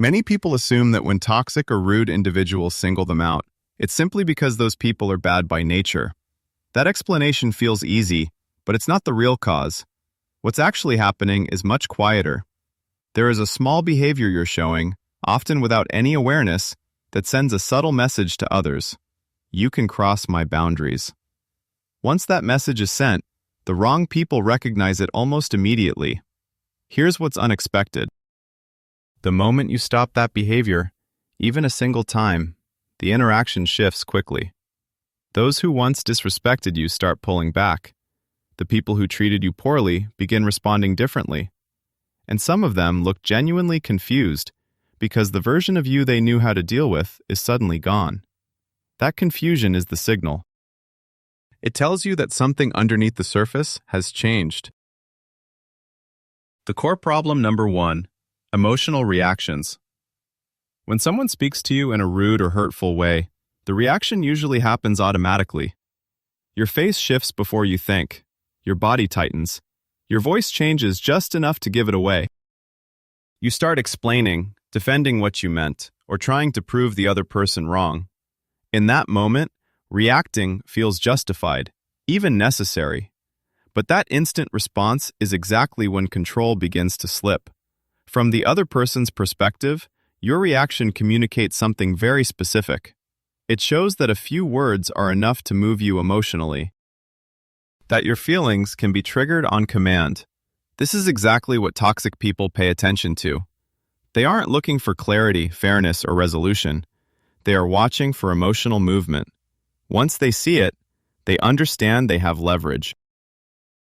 Many people assume that when toxic or rude individuals single them out, it's simply because those people are bad by nature. That explanation feels easy, but it's not the real cause. What's actually happening is much quieter. There is a small behavior you're showing, often without any awareness, that sends a subtle message to others. You can cross my boundaries. Once that message is sent, the wrong people recognize it almost immediately. Here's what's unexpected. The moment you stop that behavior, even a single time, the interaction shifts quickly. Those who once disrespected you start pulling back. The people who treated you poorly begin responding differently. And some of them look genuinely confused because the version of you they knew how to deal with is suddenly gone. That confusion is the signal. It tells you that something underneath the surface has changed. The core problem number 1. Emotional reactions. When someone speaks to you in a rude or hurtful way, the reaction usually happens automatically. Your face shifts before you think. Your body tightens. Your voice changes just enough to give it away. You start explaining, defending what you meant, or trying to prove the other person wrong. In that moment, reacting feels justified, even necessary. But that instant response is exactly when control begins to slip. From the other person's perspective, your reaction communicates something very specific. It shows that a few words are enough to move you emotionally. That your feelings can be triggered on command. This is exactly what toxic people pay attention to. They aren't looking for clarity, fairness, or resolution. They are watching for emotional movement. Once they see it, they understand they have leverage.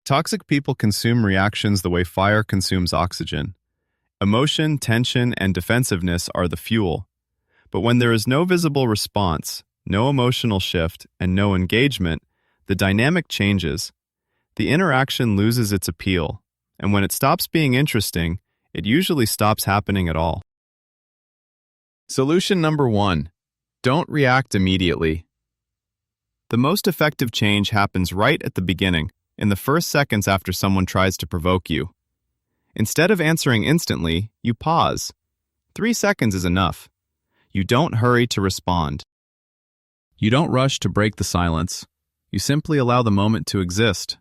Toxic people consume reactions the way fire consumes oxygen. Emotion, tension, and defensiveness are the fuel. But when there is no visible response, no emotional shift, and no engagement, the dynamic changes. The interaction loses its appeal, and when it stops being interesting, it usually stops happening at all. Solution number 1. Don't react immediately. The most effective change happens right at the beginning, in the first seconds after someone tries to provoke you. Instead of answering instantly, you pause. 3 seconds is enough. You don't hurry to respond. You don't rush to break the silence. You simply allow the moment to exist.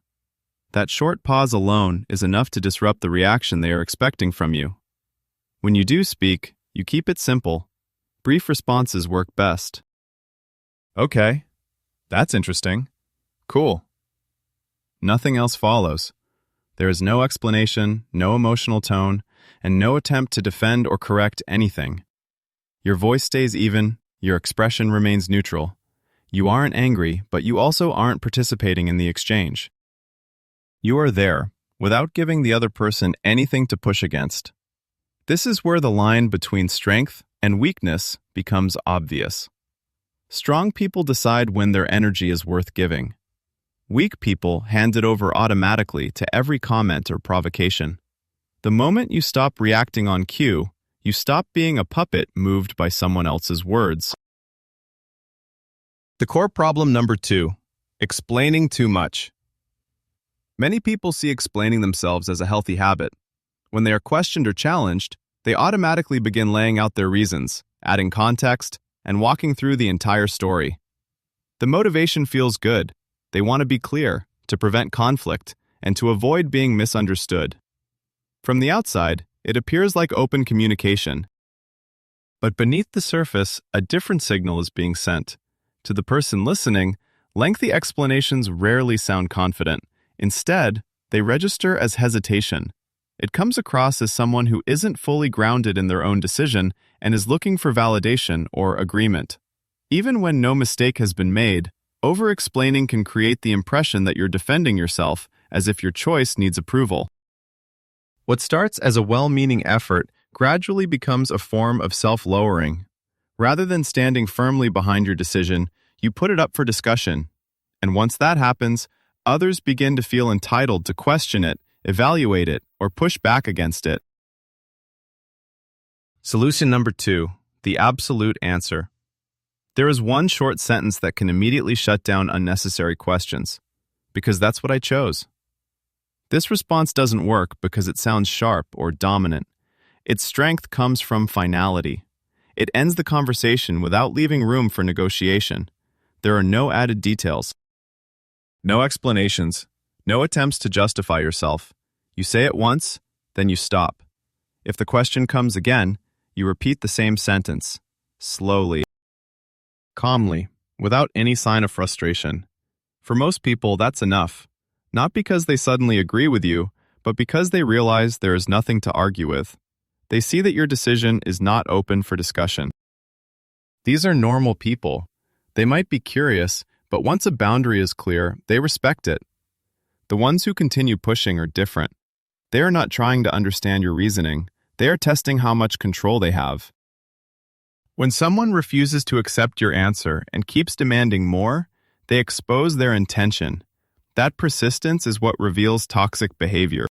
That short pause alone is enough to disrupt the reaction they are expecting from you. When you do speak, you keep it simple. Brief responses work best. Okay, that's interesting. Cool. Nothing else follows. There is no explanation, no emotional tone, and no attempt to defend or correct anything. Your voice stays even, your expression remains neutral. You aren't angry, but you also aren't participating in the exchange. You are there, without giving the other person anything to push against. This is where the line between strength and weakness becomes obvious. Strong people decide when their energy is worth giving. Weak people hand it over automatically to every comment or provocation. The moment you stop reacting on cue, you stop being a puppet moved by someone else's words. The core problem number 2. Explaining too much. Many people see explaining themselves as a healthy habit. When they are questioned or challenged, they automatically begin laying out their reasons, adding context, and walking through the entire story. The motivation feels good. They want to be clear, to prevent conflict, and to avoid being misunderstood. From the outside, it appears like open communication. But beneath the surface, a different signal is being sent. To the person listening, lengthy explanations rarely sound confident. Instead, they register as hesitation. It comes across as someone who isn't fully grounded in their own decision and is looking for validation or agreement. Even when no mistake has been made, over-explaining can create the impression that you're defending yourself as if your choice needs approval. What starts as a well-meaning effort gradually becomes a form of self-lowering. Rather than standing firmly behind your decision, you put it up for discussion. And once that happens, others begin to feel entitled to question it, evaluate it, or push back against it. Solution number 2. The absolute answer. There is one short sentence that can immediately shut down unnecessary questions. Because that's what I chose. This response doesn't work because it sounds sharp or dominant. Its strength comes from finality. It ends the conversation without leaving room for negotiation. There are no added details. No explanations. No attempts to justify yourself. You say it once, then you stop. If the question comes again, you repeat the same sentence, slowly, calmly, without any sign of frustration. For most people, that's enough. Not because they suddenly agree with you, but because they realize there is nothing to argue with. They see that your decision is not open for discussion. These are normal people. They might be curious, but once a boundary is clear, they respect it. The ones who continue pushing are different. They are not trying to understand your reasoning. They are testing how much control they have. When someone refuses to accept your answer and keeps demanding more, they expose their intention. That persistence is what reveals toxic behavior.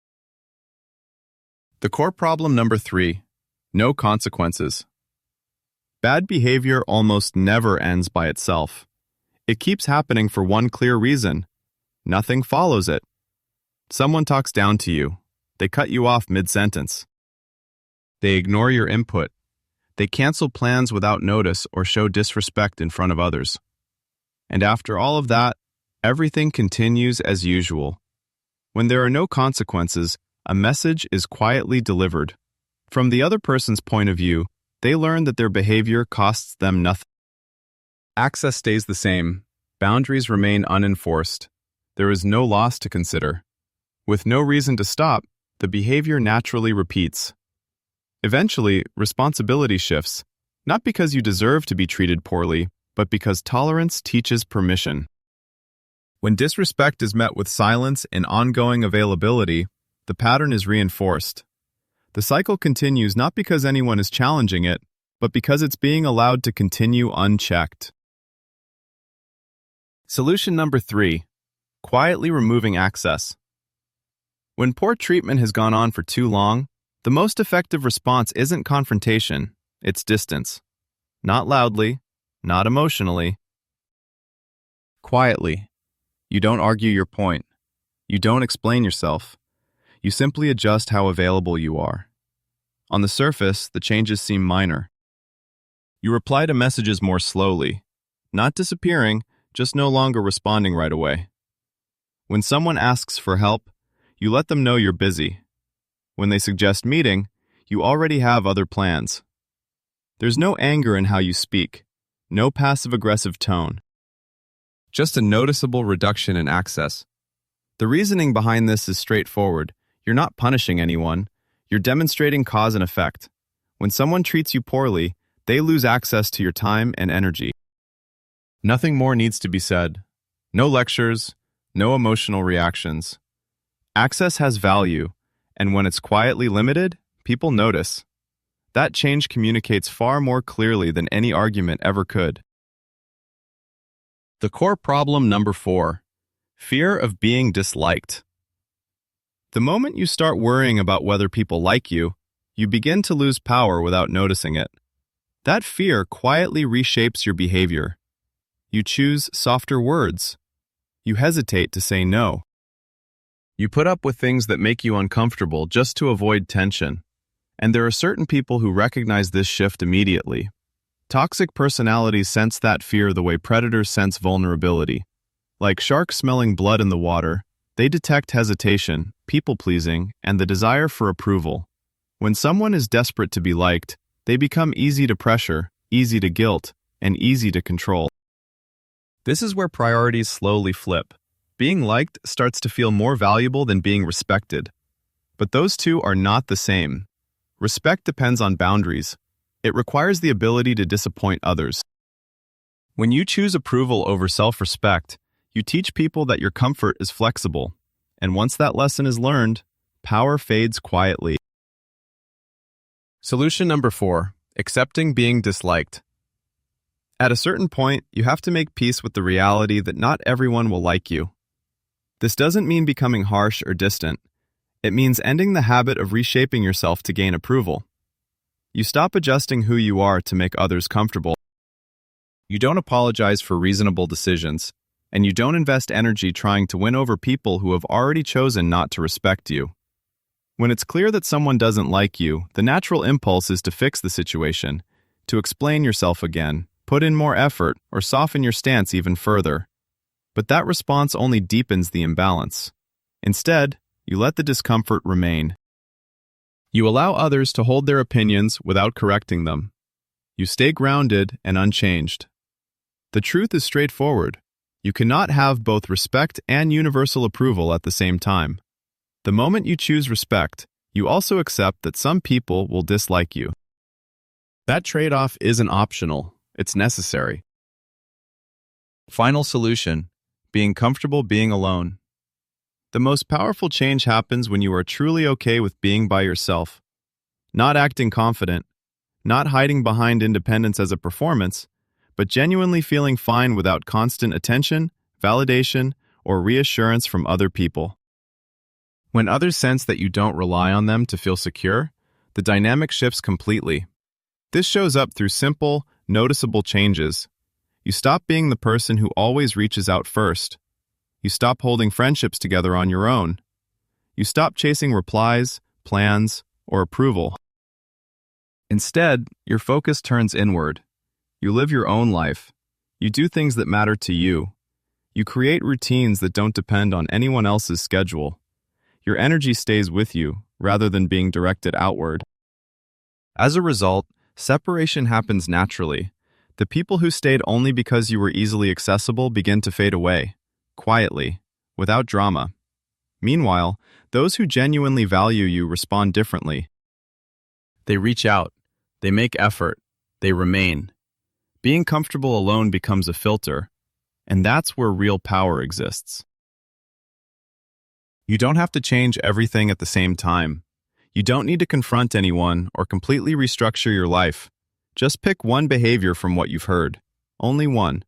The core problem number 3, no consequences. Bad behavior almost never ends by itself. It keeps happening for one clear reason. Nothing follows it. Someone talks down to you. They cut you off mid-sentence. They ignore your input. They cancel plans without notice or show disrespect in front of others. And after all of that, everything continues as usual. When there are no consequences, a message is quietly delivered. From the other person's point of view, they learn that their behavior costs them nothing. Access stays the same. Boundaries remain unenforced. There is no loss to consider. With no reason to stop, the behavior naturally repeats. Eventually, responsibility shifts, not because you deserve to be treated poorly, but because tolerance teaches permission. When disrespect is met with silence and ongoing availability, the pattern is reinforced. The cycle continues not because anyone is challenging it, but because it's being allowed to continue unchecked. Solution number 3, quietly removing access. When poor treatment has gone on for too long, the most effective response isn't confrontation, it's distance. Not loudly, not emotionally. Quietly. You don't argue your point. You don't explain yourself. You simply adjust how available you are. On the surface, the changes seem minor. You reply to messages more slowly, not disappearing, just no longer responding right away. When someone asks for help, you let them know you're busy. When they suggest meeting, you already have other plans. There's no anger in how you speak, no passive-aggressive tone. Just a noticeable reduction in access. The reasoning behind this is straightforward. You're not punishing anyone. You're demonstrating cause and effect. When someone treats you poorly, they lose access to your time and energy. Nothing more needs to be said. No lectures, no emotional reactions. Access has value, and when it's quietly limited, people notice. That change communicates far more clearly than any argument ever could. The core problem number 4, fear of being disliked. The moment you start worrying about whether people like you, you begin to lose power without noticing it. That fear quietly reshapes your behavior. You choose softer words. You hesitate to say no. You put up with things that make you uncomfortable just to avoid tension. And there are certain people who recognize this shift immediately. Toxic personalities sense that fear the way predators sense vulnerability. Like sharks smelling blood in the water, they detect hesitation, people-pleasing, and the desire for approval. When someone is desperate to be liked, they become easy to pressure, easy to guilt, and easy to control. This is where priorities slowly flip. Being liked starts to feel more valuable than being respected. But those two are not the same. Respect depends on boundaries. It requires the ability to disappoint others. When you choose approval over self-respect, you teach people that your comfort is flexible. And once that lesson is learned, power fades quietly. Solution number 4, accepting being disliked. At a certain point, you have to make peace with the reality that not everyone will like you. This doesn't mean becoming harsh or distant. It means ending the habit of reshaping yourself to gain approval. You stop adjusting who you are to make others comfortable. You don't apologize for reasonable decisions, and you don't invest energy trying to win over people who have already chosen not to respect you. When it's clear that someone doesn't like you, the natural impulse is to fix the situation, to explain yourself again, put in more effort, or soften your stance even further. But that response only deepens the imbalance. Instead, you let the discomfort remain. You allow others to hold their opinions without correcting them. You stay grounded and unchanged. The truth is straightforward. You cannot have both respect and universal approval at the same time. The moment you choose respect, you also accept that some people will dislike you. That trade-off isn't optional, it's necessary. Final solution: being comfortable being alone. The most powerful change happens when you are truly okay with being by yourself. Not acting confident, not hiding behind independence as a performance, but genuinely feeling fine without constant attention, validation, or reassurance from other people. When others sense that you don't rely on them to feel secure, the dynamic shifts completely. This shows up through simple, noticeable changes. You stop being the person who always reaches out first. You stop holding friendships together on your own. You stop chasing replies, plans, or approval. Instead, your focus turns inward. You live your own life. You do things that matter to you. You create routines that don't depend on anyone else's schedule. Your energy stays with you, rather than being directed outward. As a result, separation happens naturally. The people who stayed only because you were easily accessible begin to fade away, quietly, without drama. Meanwhile, those who genuinely value you respond differently. They reach out, they make effort, they remain. Being comfortable alone becomes a filter, and that's where real power exists. You don't have to change everything at the same time. You don't need to confront anyone or completely restructure your life. Just pick one behavior from what you've heard. Only one.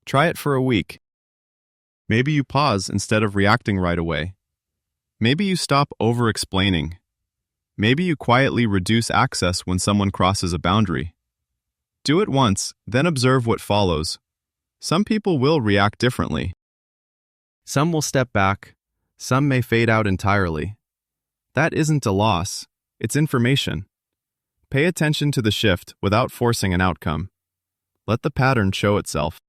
Try it for a week. Maybe you pause instead of reacting right away. Maybe you stop over-explaining. Maybe you quietly reduce access when someone crosses a boundary. Do it once, then observe what follows. Some people will react differently. Some will step back. Some may fade out entirely. That isn't a loss, it's information. Pay attention to the shift without forcing an outcome. Let the pattern show itself.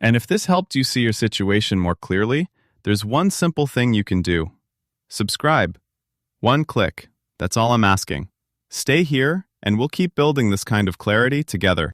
And if this helped you see your situation more clearly, there's one simple thing you can do. Subscribe. One click. That's all I'm asking. Stay here, and we'll keep building this kind of clarity together.